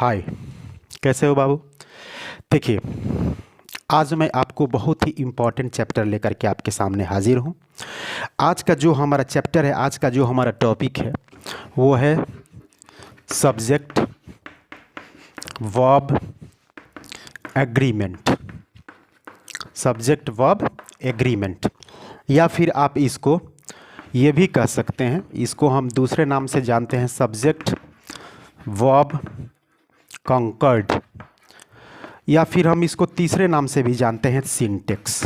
हाय। कैसे हो बाबू? देखिए, आज मैं आपको बहुत ही इम्पोर्टेंट चैप्टर लेकर के आपके सामने हाजिर हूँ। आज का जो हमारा चैप्टर है, आज का जो हमारा टॉपिक है वो है subject verb agreement. Subject verb agreement, या फिर आप इसको ये भी कह सकते हैं, इसको हम दूसरे नाम से जानते हैं सब्जेक्ट वर्ब कॉन्कर्ड, या फिर हम इसको तीसरे नाम से भी जानते हैं सिंटेक्स।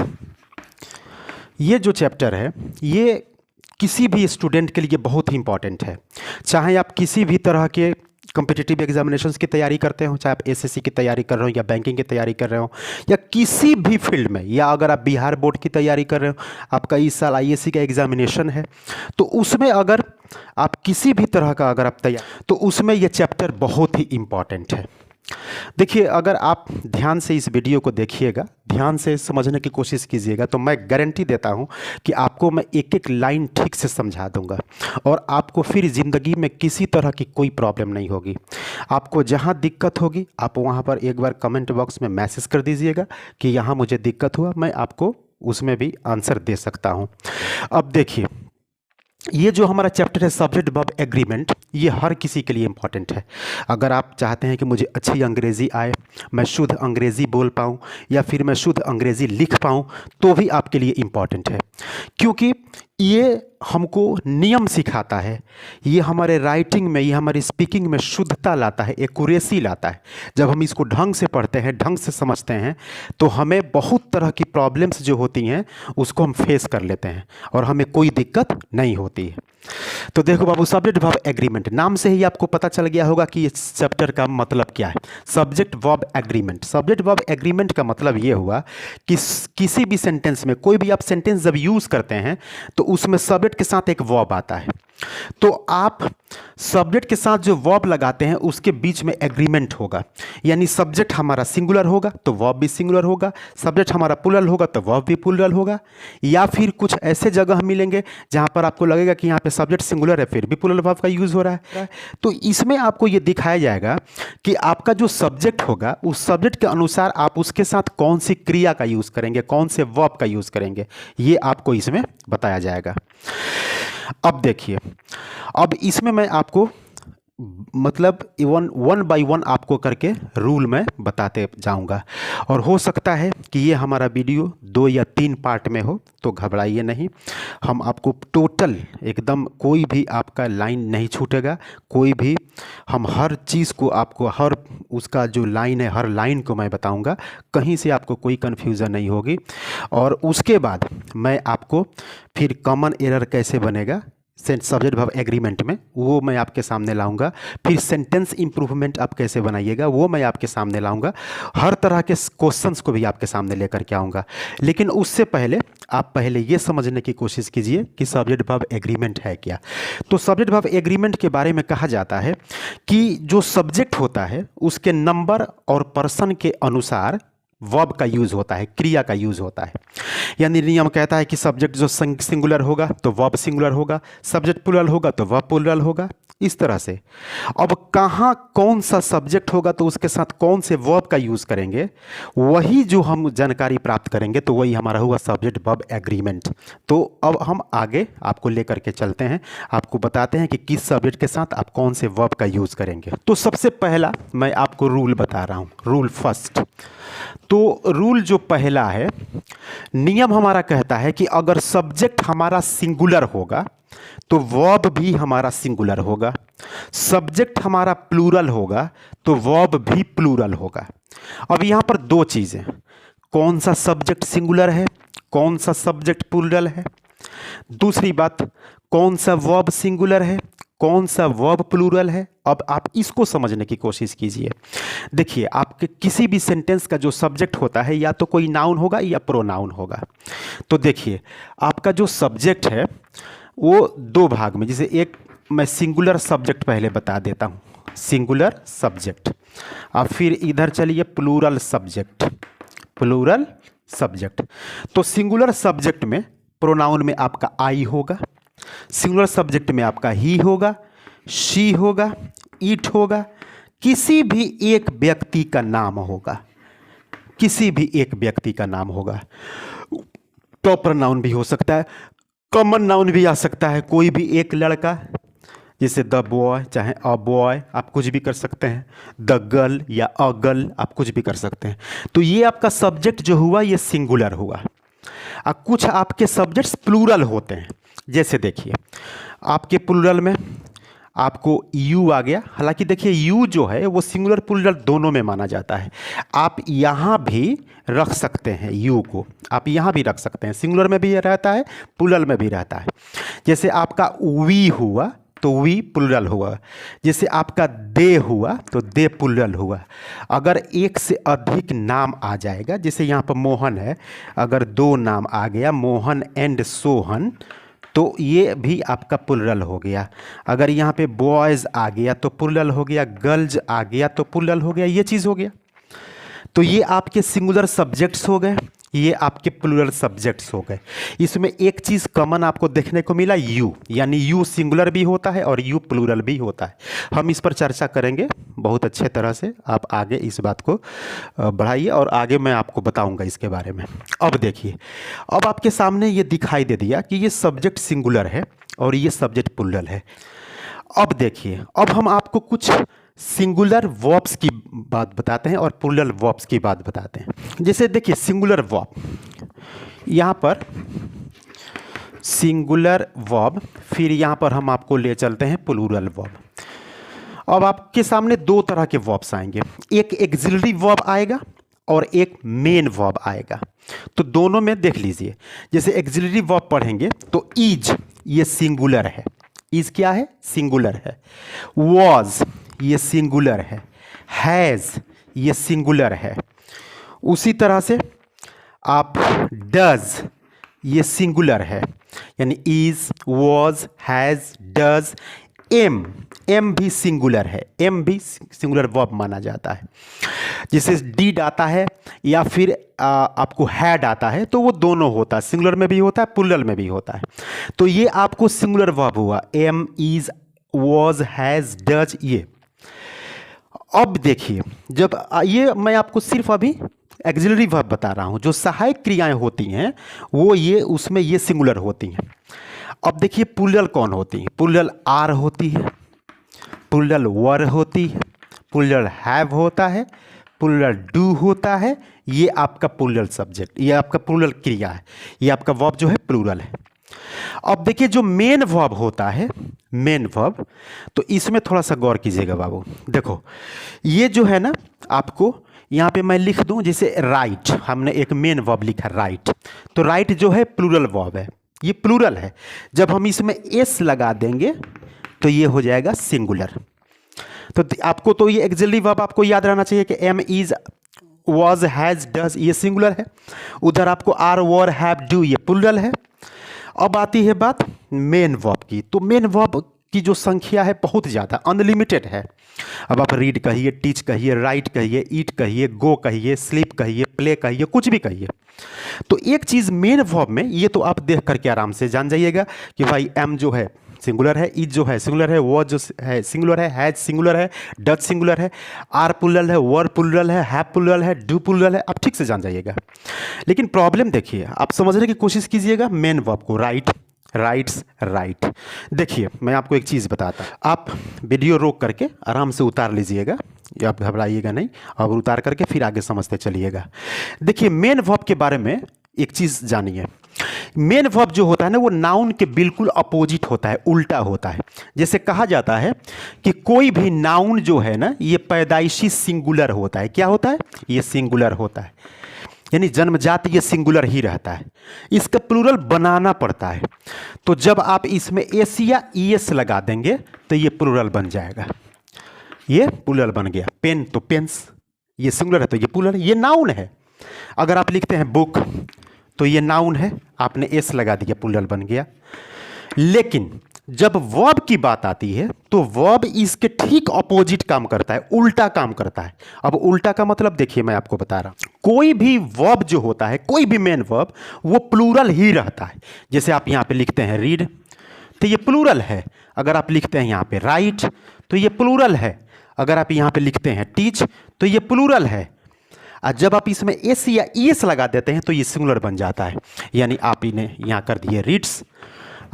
ये जो चैप्टर है ये किसी भी स्टूडेंट के लिए बहुत ही इंपॉर्टेंट है। चाहे आप किसी भी तरह के कॉम्पिटिटिव एग्जामिनेशंस की तैयारी करते हो, चाहे आप एसएससी की तैयारी कर रहे हो या बैंकिंग की तैयारी कर रहे हो या किसी भी फील्ड में, या अगर आप बिहार बोर्ड की तैयारी कर रहे हो, आपका इस साल आईएएससी का एग्जामिनेशन है, तो उसमें अगर आप किसी भी तरह का अगर आप तैयार, तो उसमें यह चैप्टर बहुत ही इम्पॉर्टेंट है। देखिए, अगर आप ध्यान से इस वीडियो को देखिएगा, ध्यान से समझने की कोशिश कीजिएगा, तो मैं गारंटी देता हूं कि आपको मैं एक एक लाइन ठीक से समझा दूंगा और आपको फिर ज़िंदगी में किसी तरह की कोई प्रॉब्लम नहीं होगी। आपको जहां दिक्कत होगी आप वहां पर एक बार कमेंट बॉक्स में मैसेज कर दीजिएगा कि यहाँ मुझे दिक्कत हुआ, मैं आपको उसमें भी आंसर दे सकता हूँ। अब देखिए, ये जो हमारा चैप्टर है सब्जेक्ट वर्ब एग्रीमेंट, ये हर किसी के लिए इम्पॉर्टेंट है। अगर आप चाहते हैं कि मुझे अच्छी अंग्रेज़ी आए, मैं शुद्ध अंग्रेज़ी बोल पाऊँ या फिर मैं शुद्ध अंग्रेज़ी लिख पाऊँ, तो भी आपके लिए इम्पॉर्टेंट है, क्योंकि ये हमको नियम सिखाता है, ये हमारे राइटिंग में, ये हमारी स्पीकिंग में शुद्धता लाता है, एक्यूरेसी लाता है। जब हम इसको ढंग से पढ़ते हैं, ढंग से समझते हैं, तो हमें बहुत तरह की प्रॉब्लम्स जो होती हैं उसको हम फेस कर लेते हैं और हमें कोई दिक्कत नहीं होती है। तो देखो बाबू, सब्जेक्ट वर्ब एग्रीमेंट, नाम से ही आपको पता चल गया होगा कि इस चैप्टर का मतलब क्या है। Subject verb agreement, subject verb agreement का मतलब ये हुआ कि किसी भी सेंटेंस में, कोई भी आप सेंटेंस जब यूज़ करते हैं तो उसमें सब्जेक्ट के साथ एक वर्ब आता है, तो आप सब्जेक्ट के साथ जो वर्ब लगाते हैं उसके बीच में एग्रीमेंट होगा। यानी सब्जेक्ट हमारा सिंगुलर होगा तो वर्ब भी सिंगुलर होगा, सब्जेक्ट हमारा प्लूरल होगा तो वर्ब भी प्लूरल होगा, या फिर कुछ ऐसे जगह मिलेंगे जहां पर आपको लगेगा कि यहाँ पे सब्जेक्ट सिंगुलर है फिर भी प्लूरल वर्ब का यूज़ हो रहा है। तो इसमें आपको ये दिखाया जाएगा कि आपका जो सब्जेक्ट होगा उस सब्जेक्ट के अनुसार आप उसके साथ कौन सी क्रिया का यूज़ करेंगे, कौन से वर्ब का यूज़ करेंगे, ये आपको इसमें बताया जाएगा। अब देखिए, अब इसमें मैं आपको मतलब वन बाय वन आपको करके रूल में बताते जाऊंगा, और हो सकता है कि ये हमारा वीडियो 2 या 3 पार्ट में हो, तो घबराइए नहीं। हम आपको टोटल एकदम कोई भी आपका लाइन नहीं छूटेगा, कोई भी, हम हर चीज़ को आपको, हर उसका जो लाइन है हर लाइन को मैं बताऊंगा, कहीं से आपको कोई कन्फ्यूज़न नहीं होगी। और उसके बाद मैं आपको फिर कॉमन एरर कैसे बनेगा सब्जेक्ट वर्ब एग्रीमेंट में, वो मैं आपके सामने लाऊंगा। फिर सेंटेंस इंप्रूवमेंट आप कैसे बनाइएगा वो मैं आपके सामने लाऊंगा। हर तरह के क्वेश्चंस को भी आपके सामने लेकर के आऊँगा। लेकिन उससे पहले आप पहले ये समझने की कोशिश कीजिए कि सब्जेक्ट वर्ब एग्रीमेंट है क्या। तो सब्जेक्ट वर्ब एग्रीमेंट के बारे में कहा जाता है कि जो सब्जेक्ट होता है उसके नंबर और पर्सन के अनुसार वर्ब का यूज़ होता है, क्रिया का यूज़ होता है। यानी नियम कहता है कि सब्जेक्ट जो सिंगुलर होगा तो वर्ब सिंगुलर होगा, सब्जेक्ट प्लूरल होगा तो वर्ब प्लूरल होगा, इस तरह से। अब कहाँ कौन सा सब्जेक्ट होगा तो उसके साथ कौन से वर्ब का यूज़ करेंगे, वही जो हम जानकारी प्राप्त करेंगे तो वही हमारा हुआ सब्जेक्ट वर्ब एग्रीमेंट। तो अब हम आगे आपको लेकर के चलते हैं, आपको बताते हैं कि किस सब्जेक्ट के साथ आप कौन से वर्ब का यूज़ करेंगे। तो सबसे पहला मैं आपको रूल बता रहा हूँ, रूल फर्स्ट। तो रूल जो पहला है, नियम हमारा कहता है कि अगर सब्जेक्ट हमारा सिंगुलर होगा तो वर्ब भी हमारा सिंगुलर होगा, सब्जेक्ट हमारा प्लूरल होगा तो वर्ब भी प्लूरल होगा। अब यहाँ पर 2 चीज़ें, कौन सा सब्जेक्ट सिंगुलर है, कौन सा सब्जेक्ट प्लूरल है। दूसरी बात, कौन सा वर्ब सिंगुलर है, कौन सा वर्ब प्लूरल है। अब आप इसको समझने की कोशिश कीजिए। देखिए, आपके किसी भी सेंटेंस का जो सब्जेक्ट होता है या तो कोई नाउन होगा या प्रोनाउन होगा। तो देखिए, आपका जो सब्जेक्ट है वो 2 भाग में, जैसे एक मैं सिंगुलर सब्जेक्ट पहले बता देता हूँ, सिंगुलर सब्जेक्ट। अब फिर इधर चलिए प्लूरल सब्जेक्ट, प्लूरल सब्जेक्ट। तो सिंगुलर सब्जेक्ट में प्रोनाउन में आपका आई होगा, सिंगुलर सब्जेक्ट में आपका ही होगा, शी होगा, इट होगा, किसी भी एक व्यक्ति का नाम होगा, किसी भी एक व्यक्ति का नाम होगा। प्रॉपर नाउन भी हो सकता है, कॉमन नाउन भी आ सकता है। कोई भी एक लड़का, जैसे द बॉय, चाहे अ बॉय, आप कुछ भी कर सकते हैं। द गर्ल या अ गर्ल, आप कुछ भी कर सकते हैं। तो ये आपका सब्जेक्ट जो हुआ ये सिंगुलर हुआ। कुछ आपके सब्जेक्ट्स प्लूरल होते हैं। जैसे देखिए आपके प्लूरल में आपको यू आ गया। हालांकि देखिए यू जो है वो सिंगुलर प्लूरल दोनों में माना जाता है। आप यहाँ भी रख सकते हैं, यू को आप यहाँ भी रख सकते हैं, सिंगुलर में भी रहता है, प्लूरल में भी रहता है। जैसे आपका वी हुआ तो वी प्लूरल हुआ। जैसे आपका दे हुआ तो दे प्लूरल हुआ। अगर एक से अधिक नाम आ जाएगा, जैसे यहाँ पर मोहन है, अगर दो नाम आ गया मोहन एंड सोहन, तो ये भी आपका प्लूरल हो गया। अगर यहाँ पे बॉयज़ आ गया तो प्लूरल हो गया, गर्ल्स आ गया तो प्लूरल हो गया, ये चीज़ हो गया। तो ये आपके सिंगुलर सब्जेक्ट्स हो गए, ये आपके प्लूरल सब्जेक्ट्स हो गए। इसमें एक चीज़ कॉमन आपको देखने को मिला, यू, यानी यू सिंगुलर भी होता है और यू प्लूरल भी होता है। हम इस पर चर्चा करेंगे बहुत अच्छे तरह से। आप आगे इस बात को बढ़ाइए और आगे मैं आपको बताऊंगा इसके बारे में। अब देखिए, अब आपके सामने ये दिखाई दे दिया कि ये सब्जेक्ट सिंगुलर है और ये सब्जेक्ट प्लूरल है। अब देखिए, अब हम आपको कुछ सिंगुलर वर्ब्स की बात बताते हैं और प्लूरल वर्ब्स की बात बताते हैं। जैसे देखिए सिंगुलर वर्ब, यहाँ पर सिंगुलर वर्ब, फिर यहाँ पर हम आपको ले चलते हैं प्लूरल वर्ब। अब आपके सामने दो तरह के वर्ब्स आएंगे, एक एक्सिलरी वर्ब आएगा और एक मेन वर्ब आएगा। तो दोनों में देख लीजिए, जैसे एक्सिलरी वर्ब पढ़ेंगे तो इज, ये सिंगुलर है, इज क्या है, सिंगुलर है। वॉज, ये सिंगुलर है। हैज़, ये सिंगुलर है। उसी तरह से आप डज, ये सिंगुलर है, यानी is, was, has, does. Am, am भी सिंगुलर है, एम भी सिंगुलर वर्ब माना जाता है। जैसे डीड आता है या फिर आपको हैड आता है तो वो दोनों होता है, सिंगुलर में भी होता है, प्लूरल में भी होता है। तो ये आपको सिंगुलर वर्ब हुआ, am, is, was, has, does, ये। अब देखिए, जब ये मैं आपको सिर्फ अभी एक्सिलरी वर्ब बता रहा हूँ, जो सहायक क्रियाएं होती हैं वो ये उसमें ये सिंगुलर होती हैं। अब देखिए प्लूरल कौन होती है, प्लूरल आर होती है, प्लूरल वर होती है, प्लूरल हैव होता है, प्लूरल डू होता है। ये आपका प्लूरल सब्जेक्ट, ये आपका प्लूरल क्रिया है, ये आपका वर्ब जो है प्लूरल है। अब देखिए जो मेन वर्ब होता है, मेन वर्ब, तो इसमें थोड़ा सा गौर कीजिएगा बाबू। देखो ये जो है ना, आपको यहाँ पे मैं लिख दूँ, जैसे राइट, हमने एक मेन वर्ब लिखा राइट, तो राइट जो है प्लूरल वर्ब है, ये प्लूरल है। जब हम इसमें एस लगा देंगे तो ये हो जाएगा सिंगुलर। तो आपको तो ये एक्सिलरी वर्ब आपको याद रहना चाहिए कि am, is, was, has, does, ये सिंगुलर है। उधर आपको आर, वर, हैव, डू, ये प्लूरल है। अब आती है बात मेन वर्ब की। तो मेन वर्ब की जो संख्या है बहुत ज़्यादा, अनलिमिटेड है। अब आप रीड कहिए, टीच कहिए, राइट कहिए, ईट कहिए, गो कहिए, स्लीप कहिए, प्ले कहिए, कुछ भी कहिए। तो एक चीज़ मेन वर्ब में, ये तो आप देख करके आराम से जान जाइएगा कि भाई एम जो है सिंगुलर है, इज जो है सिंगुलर है, वो जो है सिंगुलर है, हैज सिंगुलर है, डज सिंगुलर है, आर प्लूरल है, वर प्लूरल है, हैव प्लूरल है, डू प्लूरल है। आप ठीक से जान जाइएगा। लेकिन प्रॉब्लम देखिए, आप समझने की कोशिश कीजिएगा मेन वर्ब को। Right, rights, right. देखिए मैं आपको एक चीज़ बताता, आप वीडियो रोक करके आराम से उतार लीजिएगा, या आप घबराइएगा नहीं, और उतार करके फिर आगे समझते चलिएगा। देखिए मेन वर्ब के बारे में एक चीज़ जानिए। मेन वर्ब जो होता है ना, वो नाउन के बिल्कुल अपोजिट होता है, उल्टा होता है। जैसे कहा जाता है कि कोई भी नाउन जो है ना, ये पैदाइशी सिंगुलर होता है। क्या होता है, ये सिंगुलर होता है, यानी जन्मजात ये सिंगुलर ही रहता है। इसका प्लूरल बनाना पड़ता है। तो जब आप इसमें एस या ईएस लगा देंगे तो ये प्लूरल बन जाएगा, ये प्लूरल बन गया। पेन तो पेन्स, ये सिंगुलर है तो ये प्लूरल, ये नाउन है। अगर आप लिखते हैं बुक तो ये नाउन है, आपने एस लगा दिया, प्लूरल बन गया। लेकिन जब वर्ब की बात आती है तो वर्ब इसके ठीक अपोजिट काम करता है, उल्टा काम करता है। अब उल्टा का मतलब देखिए मैं आपको बता रहा हूं, कोई भी वर्ब जो होता है, कोई भी मेन वर्ब, वो प्लूरल ही रहता है। जैसे आप यहां पे लिखते हैं रीड तो ये प्लूरल है। अगर आप लिखते हैं यहां पे राइट तो ये प्लूरल है। अगर आप यहाँ पे लिखते हैं टीच तो ये प्लूरल है, और जब आप इसमें एस या ईएस लगा देते हैं तो ये सिंगुलर बन जाता है। यानी आप इन्हें यहाँ कर दिए रीड्स,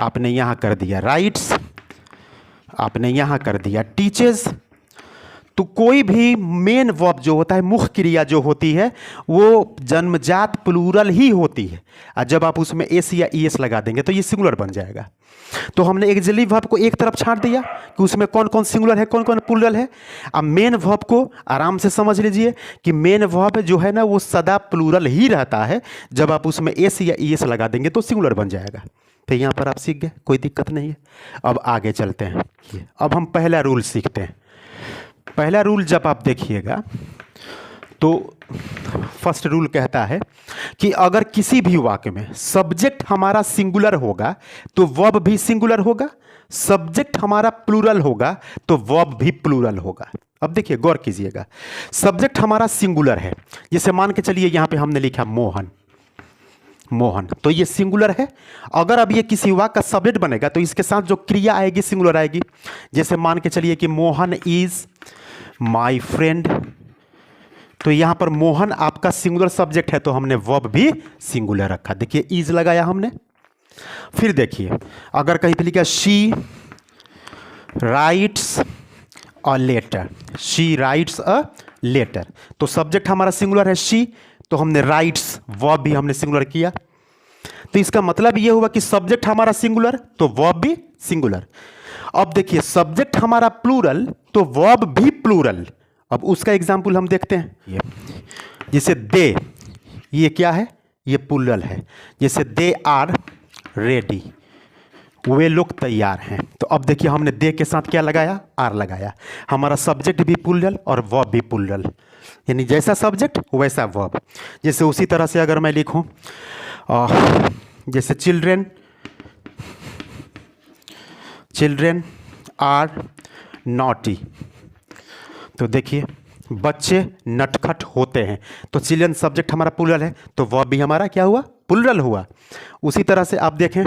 आपने यहाँ कर दिया राइट्स, आपने यहाँ कर दिया टीचेस। तो कोई भी मेन वर्ब जो होता है, मुख्य क्रिया जो होती है, वो जन्मजात प्लूरल ही होती है, और जब आप उसमें एस या ईएस लगा देंगे तो ये सिंगुलर बन जाएगा। तो हमने एक्सिलरी वर्ब को एक तरफ छांट दिया कि उसमें कौन कौन सिंगुलर है, कौन कौन प्लूरल है। अब मेन वर्ब को आराम से समझ लीजिए कि मेन वर्ब जो है ना वो सदा प्लूरल ही रहता है, जब आप उसमें एस या ईएस लगा देंगे तो सिंगुलर बन जाएगा। तो यहाँ पर आप सीख गए, कोई दिक्कत नहीं है। अब आगे चलते हैं, अब हम पहला रूल सीखते हैं। पहला रूल जब आप देखिएगा तो फर्स्ट रूल कहता है कि अगर किसी भी वाक्य में सब्जेक्ट हमारा सिंगुलर होगा तो वर्ब भी सिंगुलर होगा, सब्जेक्ट हमारा प्लूरल होगा तो वर्ब भी प्लूरल होगा। अब देखिए गौर कीजिएगा, सब्जेक्ट हमारा सिंगुलर है, जैसे मान के चलिए यहाँ पे हमने लिखा मोहन, मोहन, तो ये सिंगुलर है। अगर अब ये किसी वाक्य का सब्जेक्ट बनेगा तो इसके साथ जो क्रिया आएगी सिंगुलर आएगी। जैसे मान के चलिए कि मोहन इज माय फ्रेंड, तो यहां पर मोहन आपका सिंगुलर सब्जेक्ट है तो हमने वर्ब भी सिंगुलर रखा। देखिए इज लगाया हमने। फिर देखिए अगर कहीं पे लिखा she writes a letter, she writes a letter, तो सब्जेक्ट हमारा सिंगुलर है शी, तो हमने राइट्स वर्ब भी हमने सिंगुलर किया। तो इसका मतलब ये हुआ कि सब्जेक्ट हमारा सिंगुलर तो वर्ब भी सिंगुलर। अब देखिए सब्जेक्ट हमारा प्लूरल तो वर्ब भी प्लूरल। अब उसका एग्जाम्पल हम देखते हैं, ये जैसे दे, ये क्या है, ये प्लूरल है। जैसे दे आर रेडी, वे लोग तैयार हैं। तो अब देखिए हमने दे के साथ क्या लगाया, आर लगाया। हमारा सब्जेक्ट भी प्लूरल और वर्ब भी प्लूरल, यानी जैसा सब्जेक्ट वैसा वर्ब। जैसे उसी तरह से अगर मैं लिखूं जैसे चिल्ड्रेन, चिल्ड्रेन आर नॉटी, तो देखिए बच्चे नटखट होते हैं, तो चिल्ड्रन सब्जेक्ट हमारा प्लूरल है तो वर्ब भी हमारा क्या हुआ, प्लूरल हुआ। उसी तरह से आप देखें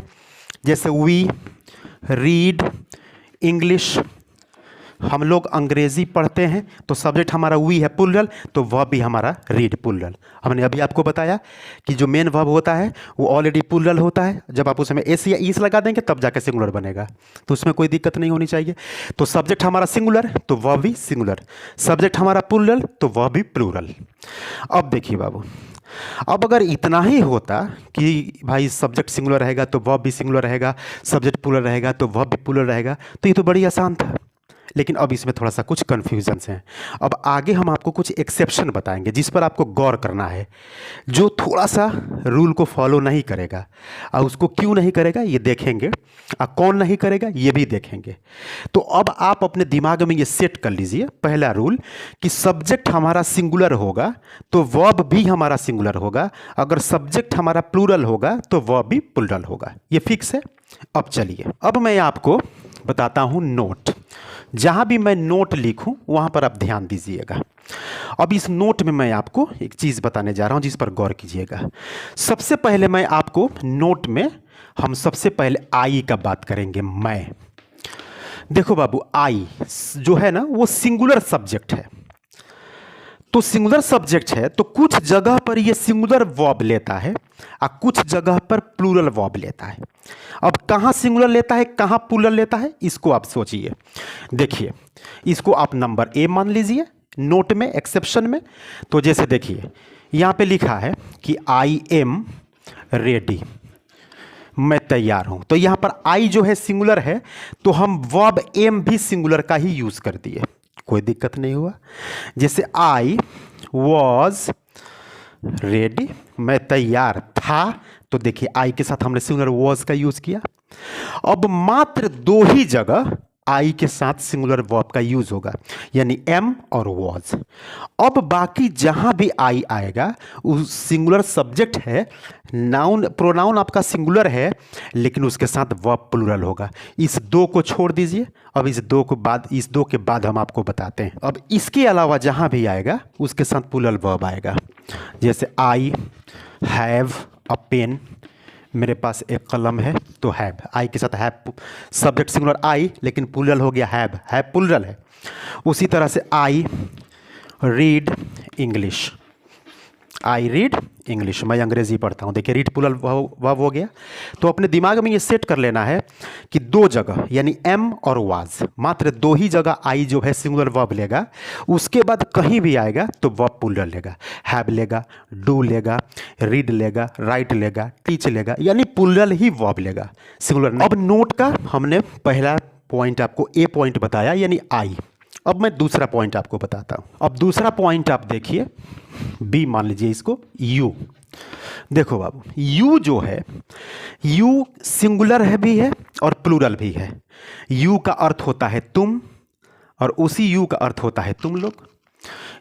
जैसे वी रीड इंग्लिश, हम लोग अंग्रेजी पढ़ते हैं तो सब्जेक्ट हमारा वी है प्लूरल तो वर्ब भी हमारा रीड प्लूरल। हमने अभी आपको बताया कि जो मेन वर्ब होता है वो ऑलरेडी प्लूरल होता है, जब आप उसमें एस या ईस लगा देंगे तब जाके सिंगुलर बनेगा, तो उसमें कोई दिक्कत नहीं होनी चाहिए। तो सब्जेक्ट हमारा सिंगुलर तो वर्ब भी सिंगुलर, सब्जेक्ट हमारा प्लूरल तो वर्ब भी प्लूरल। अब देखिए बाबू, अब अगर इतना ही होता कि भाई सब्जेक्ट सिंगुलर रहेगा तो वर्ब भी सिंगुलर रहेगा, सब्जेक्ट प्लूरल रहेगा तो वर्ब भी प्लूरल रहेगा, तो ये तो बड़ी आसान था। लेकिन अब इसमें थोड़ा सा कुछ कन्फ्यूजन्स हैं। अब आगे हम आपको कुछ एक्सेप्शन बताएंगे जिस पर आपको गौर करना है, जो थोड़ा सा रूल को फॉलो नहीं करेगा, और उसको क्यों नहीं करेगा ये देखेंगे, और कौन नहीं करेगा ये भी देखेंगे। तो अब आप अपने दिमाग में ये सेट कर लीजिए पहला रूल कि सब्जेक्ट हमारा सिंगुलर होगा तो वर्ब भी हमारा सिंगुलर होगा, अगर सब्जेक्ट हमारा प्लूरल होगा तो वर्ब भी प्लूरल होगा, ये फिक्स है। अब चलिए, अब मैं आपको बताता हूँ नोट। जहाँ भी मैं नोट लिखूं वहाँ पर आप ध्यान दीजिएगा। अब इस नोट में मैं आपको एक चीज़ बताने जा रहा हूँ जिस पर गौर कीजिएगा। सबसे पहले मैं आपको नोट में हम सबसे पहले आई का बात करेंगे। मैं देखो बाबू, आई जो है ना वो सिंगुलर सब्जेक्ट है, तो सिंगुलर सब्जेक्ट है तो कुछ जगह पर ये सिंगुलर वर्ब लेता है और कुछ जगह पर प्लूरल वर्ब लेता है। अब कहाँ सिंगुलर लेता है कहाँ प्लूरल लेता है इसको आप सोचिए। देखिए इसको आप नंबर ए मान लीजिए नोट में एक्सेप्शन में। तो जैसे देखिए यहाँ पे लिखा है कि आई एम रेडी, मैं तैयार हूँ, तो यहाँ पर आई जो है सिंगुलर है तो हम वर्ब एम भी सिंगुलर का ही यूज़ कर दिए, कोई दिक्कत नहीं हुआ। जैसे आई वॉज रेडी, मैं तैयार था, तो देखिए आई के साथ हमने सिंगुलर वॉज का यूज किया। अब मात्र दो ही जगह आई के साथ सिंगुलर वर्ब का यूज होगा, यानी एम और वॉज। अब बाकी जहां भी आई आएगा उस सिंगुलर सब्जेक्ट है, नाउन प्रोनाउन आपका सिंगुलर है लेकिन उसके साथ वर्ब प्लूरल होगा। इस दो को छोड़ दीजिए, अब इस दो के बाद हम आपको बताते हैं। अब इसके अलावा जहां भी आएगा उसके साथ प्लूरल वर्ब आएगा। जैसे आई हैव अ पेन, मेरे पास एक कलम है, तो हैव, आई के साथ हैव, सब्जेक्ट सिंगुलर आई, लेकिन प्लूरल हो गया हैव, हैव प्लूरल है। उसी तरह से I read English, I read English, मैं अंग्रेजी पढ़ता हूँ। देखिए रीड प्लूरल वर्ब हो गया। तो अपने दिमाग में ये सेट कर लेना है कि दो जगह यानी एम और वाज, मात्र दो ही जगह आई जो है सिंगुलर वर्ब लेगा। उसके बाद कहीं भी आएगा तो वर्ब प्लूरल लेगा, हैव लेगा, डू लेगा, रीड लेगा, राइट लेगा, टीच लेगा, यानी प्लूरल ही वर्ब लेगा, सिंगुलर। अब नोट का हमने पहला पॉइंट आपको ए पॉइंट बताया यानी आई। अब मैं दूसरा पॉइंट आपको बताता हूँ। अब दूसरा पॉइंट आप देखिए, बी मान लीजिए इसको, यू। देखो बाबू, यू जो है, यू सिंगुलर है भी है और प्लूरल भी है। यू का अर्थ होता है तुम, और उसी यू का अर्थ होता है तुम लोग।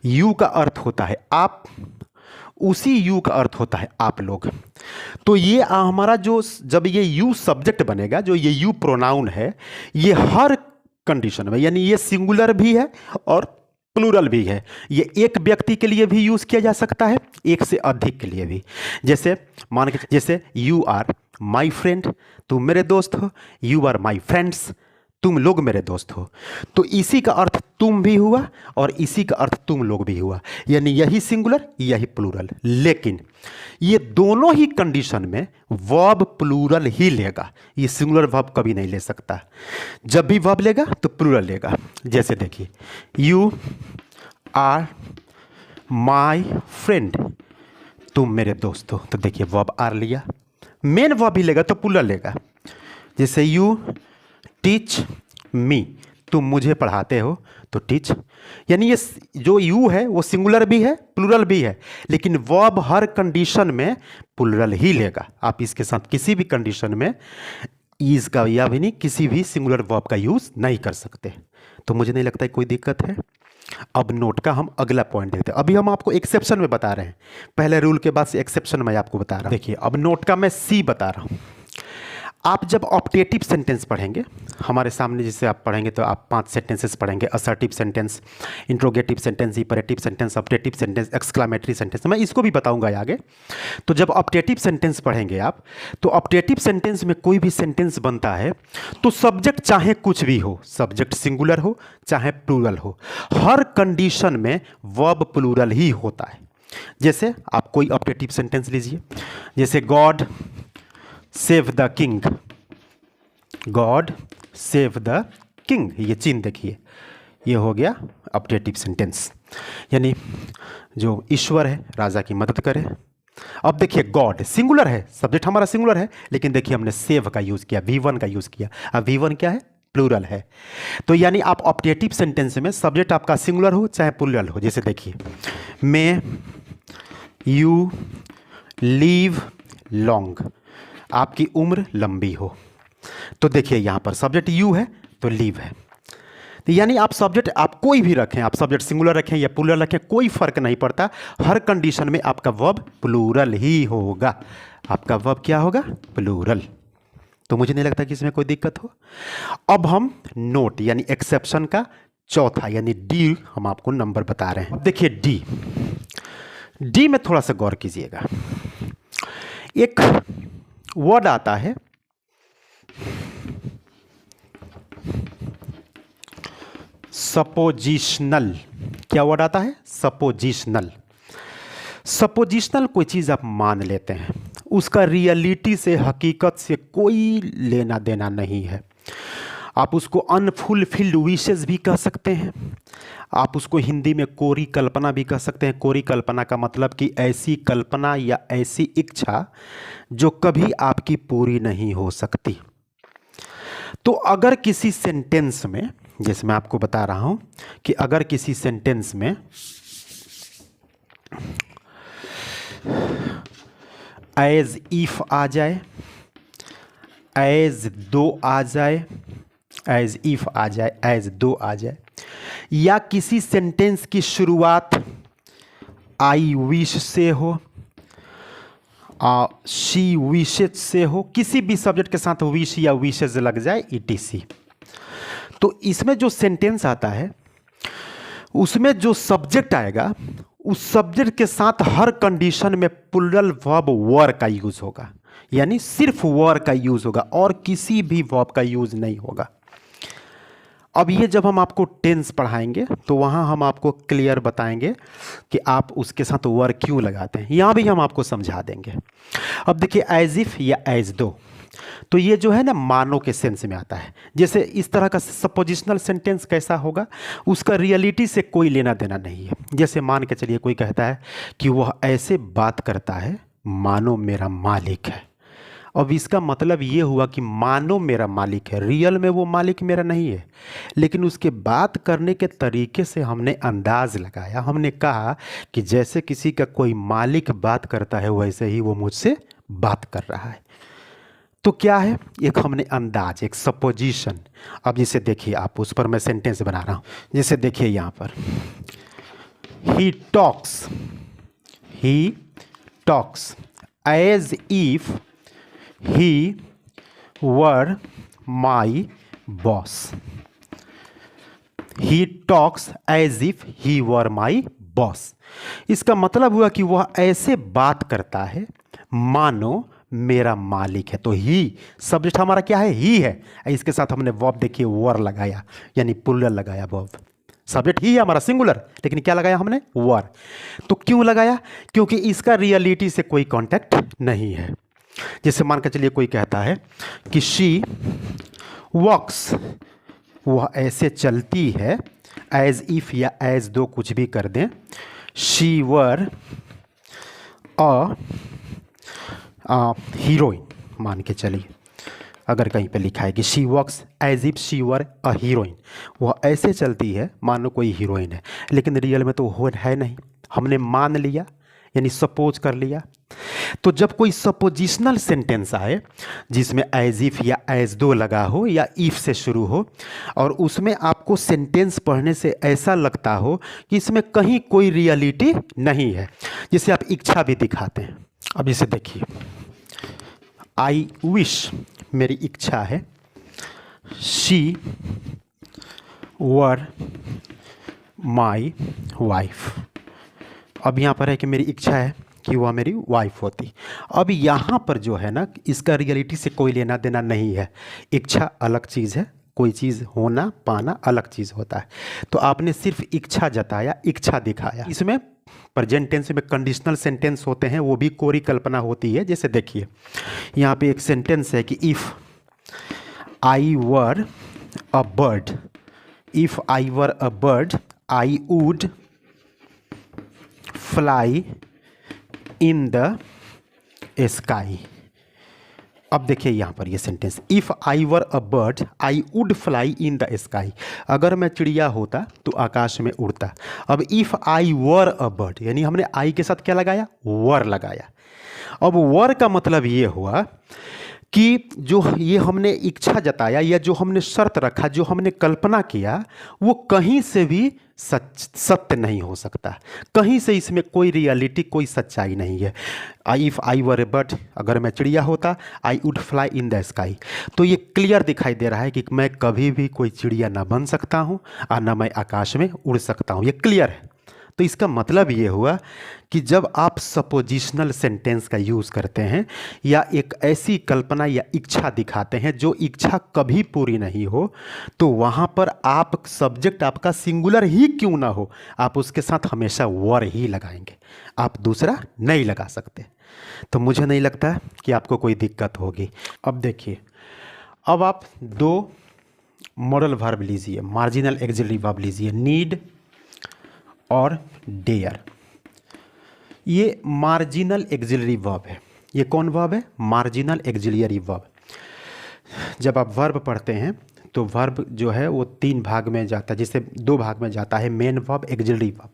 यू का अर्थ होता है आप, उसी यू का अर्थ होता है आप लोग। तो ये हमारा जो, जब ये यू सब्जेक्ट बनेगा, जो ये यू प्रोनाउन है, ये हर कंडीशन में, यानी ये सिंगुलर भी है और प्लूरल भी है। ये एक व्यक्ति के लिए भी यूज किया जा सकता है, एक से अधिक के लिए भी। जैसे मान के, जैसे यू आर माई फ्रेंड, तुम मेरे दोस्त हो, यू आर माई फ्रेंड्स, तुम लोग मेरे दोस्त हो। तो इसी का अर्थ तुम भी हुआ और इसी का अर्थ तुम लोग भी हुआ, यानी यही सिंगुलर यही प्लूरल। लेकिन ये दोनों ही कंडीशन में वर्ब प्लूरल ही लेगा, ये सिंगुलर वर्ब कभी नहीं ले सकता। जब भी वर्ब लेगा तो प्लूरल लेगा। जैसे देखिए, यू आर माई फ्रेंड, तुम मेरे दोस्त हो, तो देखिए वर्ब आर लिया, मेन वर्ब भी लेगा तो प्लूरल लेगा। जैसे यू टीच मी, तुम मुझे पढ़ाते हो, तो टीच, यानी ये जो यू है वो सिंगुलर भी है प्लूरल भी है, लेकिन वर्ब हर कंडीशन में प्लूरल ही लेगा। आप इसके साथ किसी भी कंडीशन में इज का या भी नहीं, किसी भी सिंगुलर वर्ब का यूज नहीं कर सकते। तो मुझे नहीं लगता है कोई दिक्कत है। अब नोट का हम अगला पॉइंट देखते हैं। अभी हम आपको एक्सेप्शन में बता रहे हैं, पहले रूल के बाद से एक्सेप्शन में आपको बता रहा हूं। देखिए अब नोट का मैं सी बता रहा हूं। आप जब ऑप्टेटिव सेंटेंस पढ़ेंगे, हमारे सामने जैसे आप पढ़ेंगे तो आप 5 सेंटेंसेस पढ़ेंगे, assertive sentence, interrogative sentence, imperative sentence, optative sentence, exclamatory sentence, मैं इसको भी बताऊंगा आगे। तो जब ऑप्टेटिव सेंटेंस पढ़ेंगे आप, तो ऑप्टेटिव सेंटेंस में कोई भी सेंटेंस बनता है तो सब्जेक्ट चाहे कुछ भी हो, सब्जेक्ट सिंगुलर हो चाहे प्लूरल हो, हर कंडीशन में वर्ब प्लूरल ही होता है। जैसे आप कोई ऑप्टेटिव सेंटेंस लीजिए, जैसे God save the king, God save the king, ये चिन्ह देखिए, ये हो गया ऑप्टेटिव सेंटेंस, यानी जो ईश्वर है राजा की मदद करे। अब देखिए गॉड सिंगुलर है, सब्जेक्ट हमारा सिंगुलर है, लेकिन देखिए हमने सेव का यूज किया, V1 का यूज किया। अब V1 क्या है? प्लूरल है। तो यानी आप ऑप्टेटिव सेंटेंस में सब्जेक्ट आपका सिंगुलर हो चाहे प्लूरल हो, जैसे देखिए मे यू लीव लॉन्ग, आपकी उम्र लंबी हो। तो देखिए यहाँ पर सब्जेक्ट यू है तो लीव है। तो यानी आप सब्जेक्ट आप कोई भी रखें, आप सब्जेक्ट सिंगुलर रखें या प्लूरल रखें, कोई फर्क नहीं पड़ता, हर कंडीशन में आपका वर्ब प्लूरल ही होगा। आपका वर्ब क्या होगा? प्लूरल। तो मुझे नहीं लगता कि इसमें कोई दिक्कत हो। अब हम नोट यानी एक्सेप्शन का चौथा यानी डी हम आपको नंबर बता रहे हैं। अब देखिए डी में थोड़ा सा गौर कीजिएगा। एक वर्ड आता है सपोजिशनल। क्या वर्ड आता है? सपोजिशनल। सपोजिशनल कोई चीज़ आप मान लेते हैं, उसका रियलिटी से, हकीकत से कोई लेना देना नहीं है। आप उसको अनफुलफिल्ड विशेस भी कह सकते हैं, आप उसको हिंदी में कोरी कल्पना भी कह सकते हैं। कोरी कल्पना का मतलब कि ऐसी कल्पना या ऐसी इच्छा जो कभी आपकी पूरी नहीं हो सकती। तो अगर किसी सेंटेंस में, जैसे मैं आपको बता रहा हूं कि अगर किसी सेंटेंस में एज इफ आ जाए, एज दो आ जाए, एज इफ आ जाए, एज दो आ जाए, या किसी सेंटेंस की शुरुआत आई विश से हो, शी विशेज से हो, किसी भी सब्जेक्ट के साथ विश या विशेज लग जाए, ETC, तो इसमें जो सेंटेंस आता है उसमें जो सब्जेक्ट आएगा उस सब्जेक्ट के साथ हर कंडीशन में प्लूरल वर्ब वर का यूज होगा। यानी सिर्फ वर का यूज होगा और किसी भी वर्ब का यूज नहीं होगा। अब ये जब हम आपको टेंस पढ़ाएंगे तो वहाँ हम आपको क्लियर बताएंगे कि आप उसके साथ वर क्यों लगाते हैं, यहाँ भी हम आपको समझा देंगे। अब देखिए एज इफ या एज दो, तो ये जो है ना मानो के सेंस में आता है। जैसे इस तरह का सपोजिशनल सेंटेंस कैसा होगा, उसका रियलिटी से कोई लेना देना नहीं है। जैसे मान के चलिए कोई कहता है कि वह ऐसे बात करता है मानो मेरा मालिक है। अब इसका मतलब ये हुआ कि मानो मेरा मालिक है, रियल में वो मालिक मेरा नहीं है, लेकिन उसके बात करने के तरीके से हमने अंदाज लगाया। हमने कहा कि जैसे किसी का कोई मालिक बात करता है वैसे ही वो मुझसे बात कर रहा है। तो क्या है, एक हमने अंदाज, एक सपोजिशन। अब जिसे देखिए आप, उस पर मैं सेंटेंस बना रहा हूँ। जैसे देखिए यहाँ पर he talks as if he were my boss. He talks as if he were my boss. इसका मतलब हुआ कि वह ऐसे बात करता है मानो मेरा मालिक है। तो ही सब्जेक्ट हमारा क्या है, ही है। इसके साथ हमने वर्ब देखिए वर लगाया, यानी प्लूरल लगाया वर्ब। सब्जेक्ट ही है हमारा सिंगुलर, लेकिन क्या लगाया हमने, वर। तो क्यों लगाया, क्योंकि इसका रियलिटी से कोई कांटेक्ट नहीं है। जैसे मान के चलिए कोई कहता है कि शी वॉक्स, वह ऐसे चलती है, एज इफ या एज दो कुछ भी कर दें, शी वर हीरोइन मान के चलिए। अगर कहीं पे लिखा है कि she walks as if she were a heroine, वह ऐसे चलती है मानो कोई हीरोइन है, लेकिन रियल में तो वो है नहीं, हमने मान लिया, यानी सपोज कर लिया। तो जब कोई सपोजिशनल सेंटेंस आए जिसमें एज इफ या एज दो लगा हो या इफ से शुरू हो, और उसमें आपको सेंटेंस पढ़ने से ऐसा लगता हो कि इसमें कहीं कोई रियलिटी नहीं है, जिसे आप इच्छा भी दिखाते हैं। अब इसे देखिए, आई विश, मेरी इच्छा है, शी वर माई वाइफ। अब यहाँ पर है कि मेरी इच्छा है कि वह मेरी वाइफ होती। अब यहाँ पर जो है ना, इसका रियलिटी से कोई लेना देना नहीं है। इच्छा अलग चीज़ है, कोई चीज़ होना पाना अलग चीज़ होता है। तो आपने सिर्फ इच्छा जताया, इच्छा दिखाया। इसमें प्रेजेंट टेंस में कंडीशनल सेंटेंस होते हैं, वो भी कोरी कल्पना होती है। जैसे देखिए यहाँ पे एक सेंटेंस है कि if I were a bird, if I were a bird I would fly in the sky. अब देखिए यहाँ पर ये sentence, if I were a bird I would fly in the sky. अगर मैं चिड़िया होता तो आकाश में उड़ता। अब if I were a bird, यानी हमने आई के साथ क्या लगाया, वर लगाया। अब वर का मतलब ये हुआ कि जो ये हमने इच्छा जताया या जो हमने शर्त रखा, जो हमने कल्पना किया, वो कहीं से भी सत्य नहीं हो सकता। कहीं से इसमें कोई रियलिटी, कोई सच्चाई नहीं है। If I were A bird, अगर मैं चिड़िया होता, I would fly in the sky. तो ये क्लियर दिखाई दे रहा है कि मैं कभी भी कोई चिड़िया ना बन सकता हूँ और ना मैं आकाश में उड़ सकता हूँ, ये क्लियर है। तो इसका मतलब ये हुआ कि जब आप सपोजिशनल सेंटेंस का यूज़ करते हैं या एक ऐसी कल्पना या इच्छा दिखाते हैं जो इच्छा कभी पूरी नहीं हो, तो वहाँ पर आप सब्जेक्ट आपका सिंगुलर ही क्यों ना हो, आप उसके साथ हमेशा वर ही लगाएंगे, आप दूसरा नहीं लगा सकते। तो मुझे नहीं लगता कि आपको कोई दिक्कत होगी। अब देखिए, अब आप दो मॉडल वर्ब लीजिए, मार्जिनल एक्सिलरी वर्ब लीजिए, नीड और डेयर। ये मार्जिनल एक्सिलरी वर्ब है। ये कौन वर्ब है, मार्जिनल एक्सिलरी वर्ब। जब आप वर्ब पढ़ते हैं तो वर्ब जो है वो तीन भाग में जाता है, जिसे दो भाग में जाता है, मेन वर्ब, एक्सिलरी वर्ब।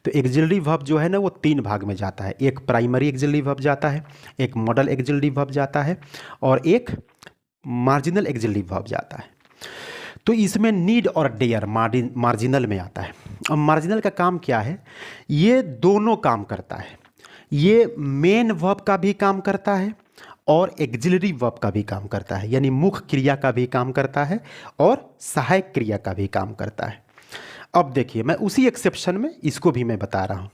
तो एक्सिलरी वर्ब जो है ना वो तीन भाग में जाता है, एक प्राइमरी एक्सिलरी वर्ब जाता है, एक मॉडल एक्सिलरी वर्ब जाता है और एक मार्जिनल एक्सिलरी वर्ब जाता है। तो इसमें नीड और डेयर मार्जिनल में आता है। अब मार्जिनल का काम क्या है, ये दोनों काम करता है। ये मेन वर्ब का भी काम करता है और एक्सिलरी वर्ब का भी काम करता है, यानी मुख्य क्रिया का भी काम करता है और सहायक क्रिया का भी काम करता है। अब देखिए, मैं उसी एक्सेप्शन में इसको भी मैं बता रहा हूँ।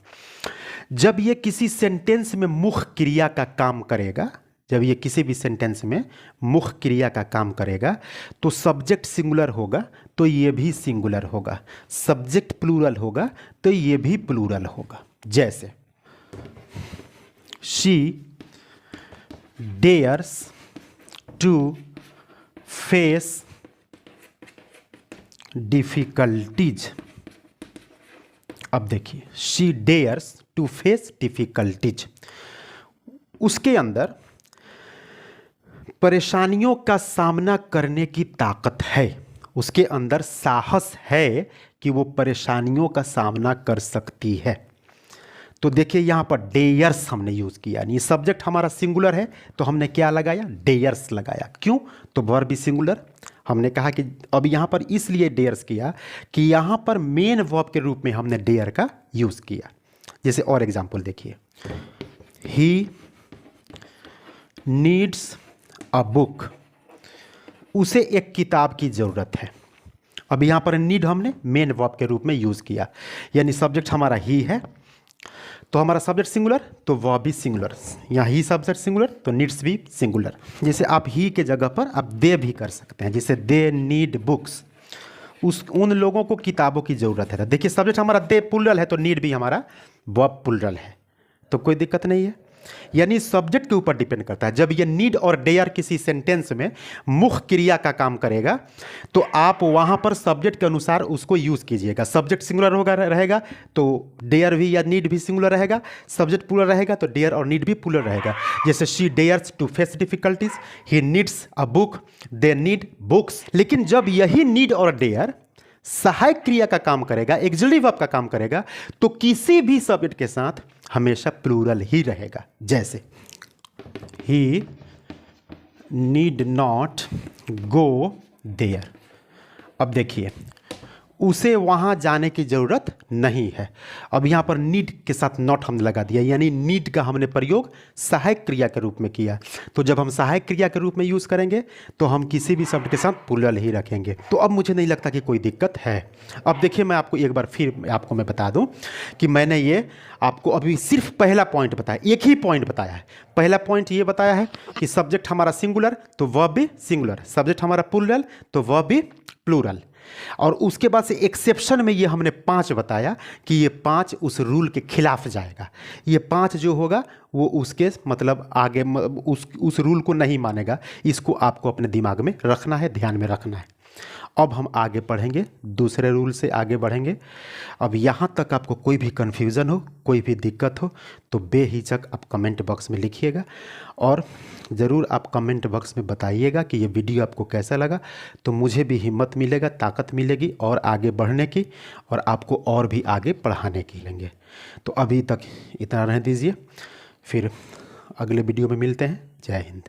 जब ये किसी सेंटेंस में मुख्य क्रिया का काम करेगा जब ये किसी भी सेंटेंस में मुख्य क्रिया का काम करेगा तो सब्जेक्ट सिंगुलर होगा तो ये भी सिंगुलर होगा, सब्जेक्ट प्लूरल होगा तो ये भी प्लूरल होगा। जैसे she dares to face difficulties. अब देखिए, she dares to face difficulties, उसके अंदर परेशानियों का सामना करने की ताकत है, उसके अंदर साहस है कि वो परेशानियों का सामना कर सकती है। तो देखिए यहाँ पर डेयर्स हमने यूज़ किया, यानी सब्जेक्ट हमारा सिंगुलर है तो हमने क्या लगाया, डेयर्स लगाया। क्यों? तो वर्ब भी सिंगुलर। हमने कहा कि अब यहाँ पर इसलिए डेयर्स किया कि यहाँ पर मेन वर्ब के रूप में हमने डेयर का यूज़ किया। जैसे और एग्जाम्पल देखिए, ही नीड्स अ बुक, उसे एक किताब की ज़रूरत है। अब यहाँ पर नीड हमने मेन वर्ब के रूप में यूज़ किया, यानी सब्जेक्ट हमारा ही है तो हमारा सब्जेक्ट सिंगुलर तो वर्ब भी सिंगुलर, यहाँ ही सब्जेक्ट सिंगुलर तो नीड्स भी सिंगुलर। जैसे आप ही के जगह पर आप दे भी कर सकते हैं, जैसे दे नीड बुक्स, उन लोगों को किताबों की ज़रूरत है। देखिए सब्जेक्ट हमारा दे प्लूरल है तो नीड भी हमारा वर्ब प्लूरल है, तो कोई दिक्कत नहीं है। यानी सब्जेक्ट के ऊपर डिपेंड करता है। जब ये नीड और डेयर किसी सेंटेंस में मुख्य क्रिया का काम करेगा तो आप वहाँ पर सब्जेक्ट के अनुसार उसको यूज़ कीजिएगा। सब्जेक्ट सिंगुलर होगा रहेगा तो डेयर भी या नीड भी सिंगुलर रहेगा, सब्जेक्ट प्लूरल रहेगा तो डेयर और नीड भी प्लूरल रहेगा। जैसे she dares to face difficulties, he needs a book, they need books. लेकिन जब यही नीड और डेयर सहायक क्रिया का काम करेगा, एक्सिलरी वर्ब का काम करेगा, तो किसी भी सब्जेक्ट के साथ हमेशा प्लूरल ही रहेगा। जैसे ही नीड नॉट गो देयर, अब देखिए उसे वहाँ जाने की ज़रूरत नहीं है। अब यहाँ पर नीड के साथ नॉट हमने लगा दिया, यानी नीड का हमने प्रयोग सहायक क्रिया के रूप में किया। तो जब हम सहायक क्रिया के रूप में यूज़ करेंगे तो हम किसी भी शब्द के साथ प्लूरल ही रखेंगे। तो अब मुझे नहीं लगता कि कोई दिक्कत है। अब देखिए मैं आपको एक बार फिर आपको मैं बता दूँ कि मैंने ये आपको अभी सिर्फ पहला पॉइंट बताया, एक ही पॉइंट बताया है। पहला पॉइंट ये बताया है कि सब्जेक्ट हमारा सिंगुलर तो वर्ब भी सिंगुलर, सब्जेक्ट हमारा प्लूरल तो वर्ब भी प्लूरल। और उसके बाद से एक्सेप्शन में ये हमने 5 बताया कि ये 5 उस रूल के खिलाफ जाएगा। ये 5 जो होगा वो उसके मतलब आगे उस रूल को नहीं मानेगा। इसको आपको अपने दिमाग में रखना है, ध्यान में रखना है। अब हम आगे पढ़ेंगे, दूसरे रूल से आगे बढ़ेंगे। अब यहाँ तक आपको कोई भी कन्फ्यूज़न हो, कोई भी दिक्कत हो तो बेहिचक आप कमेंट बॉक्स में लिखिएगा और ज़रूर आप कमेंट बॉक्स में बताइएगा कि ये वीडियो आपको कैसा लगा। तो मुझे भी हिम्मत मिलेगा, ताकत मिलेगी और आगे बढ़ने की, और आपको और भी आगे पढ़ाने की लेंगे। तो अभी तक इतना रहने दीजिए, फिर अगले वीडियो में मिलते हैं। जय हिंद।